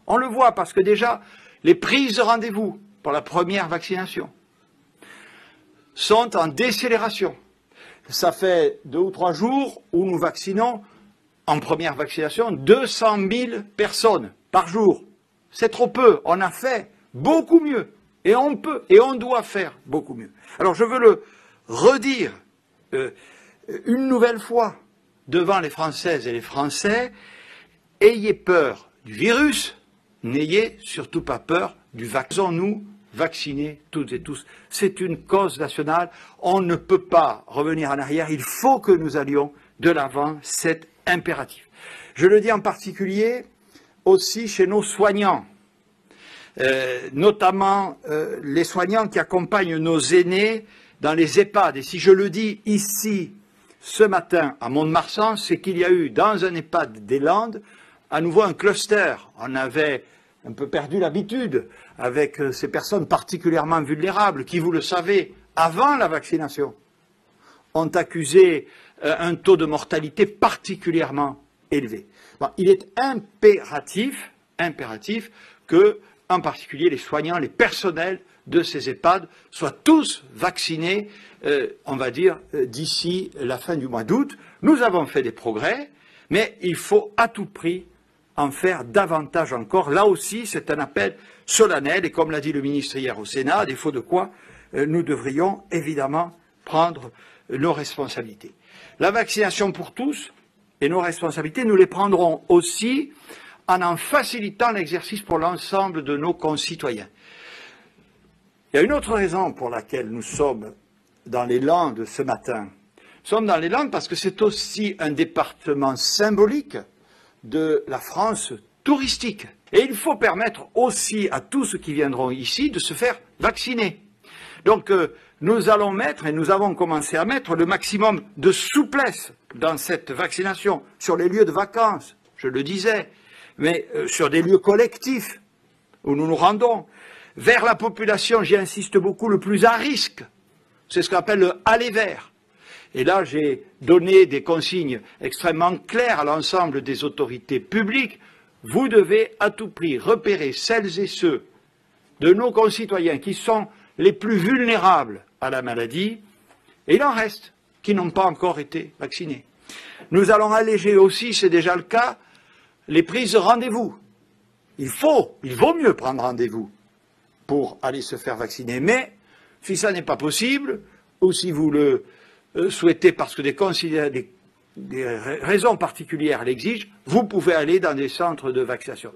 On le voit parce que déjà, les prises de rendez-vous pour la première vaccination sont en décélération. Ça fait 2 ou 3 jours où nous vaccinons en première vaccination 200 000 personnes par jour. C'est trop peu. On a fait beaucoup mieux. Et on peut et on doit faire beaucoup mieux. Alors je veux le redire une nouvelle fois devant les Françaises et les Français. Ayez peur du virus, n'ayez surtout pas peur du vaccin. Nous vacciner toutes et tous. C'est une cause nationale. On ne peut pas revenir en arrière. Il faut que nous allions de l'avant. C'est impératif. Je le dis en particulier aussi chez nos soignants, notamment les soignants qui accompagnent nos aînés dans les EHPAD. Et si je le dis ici, ce matin, à Mont-de-Marsan, c'est qu'il y a eu dans un EHPAD des Landes, à nouveau un cluster. On avait un peu perdu l'habitude avec ces personnes particulièrement vulnérables qui, vous le savez, avant la vaccination, ont accusé un taux de mortalité particulièrement élevé. Bon, il est impératif que, en particulier, les soignants, les personnels de ces EHPAD soient tous vaccinés, on va dire, d'ici la fin du mois d'août. Nous avons fait des progrès, mais il faut à tout prix en faire davantage encore. Là aussi, c'est un appel solennel, et comme l'a dit le ministre hier au Sénat, à défaut de quoi nous devrions évidemment prendre nos responsabilités. La vaccination pour tous et nos responsabilités, nous les prendrons aussi en facilitant l'exercice pour l'ensemble de nos concitoyens. Il y a une autre raison pour laquelle nous sommes dans les Landes ce matin. Nous sommes dans les Landes parce que c'est aussi un département symbolique de la France touristique. Et il faut permettre aussi à tous ceux qui viendront ici de se faire vacciner. Donc nous allons mettre, et nous avons commencé à mettre, le maximum de souplesse dans cette vaccination, sur les lieux de vacances, je le disais, mais sur des lieux collectifs où nous nous rendons, vers la population, j'y insiste beaucoup, le plus à risque. C'est ce qu'on appelle le aller vers. Et là, j'ai donné des consignes extrêmement claires à l'ensemble des autorités publiques. Vous devez à tout prix repérer celles et ceux de nos concitoyens qui sont les plus vulnérables à la maladie, et il en reste qui n'ont pas encore été vaccinés. Nous allons alléger aussi, c'est déjà le cas, les prises de rendez-vous. Il vaut mieux prendre rendez-vous pour aller se faire vacciner. Mais si ça n'est pas possible, ou si vous le souhaitez parce que des raisons particulières l'exigent, vous pouvez aller dans des centres de vaccination.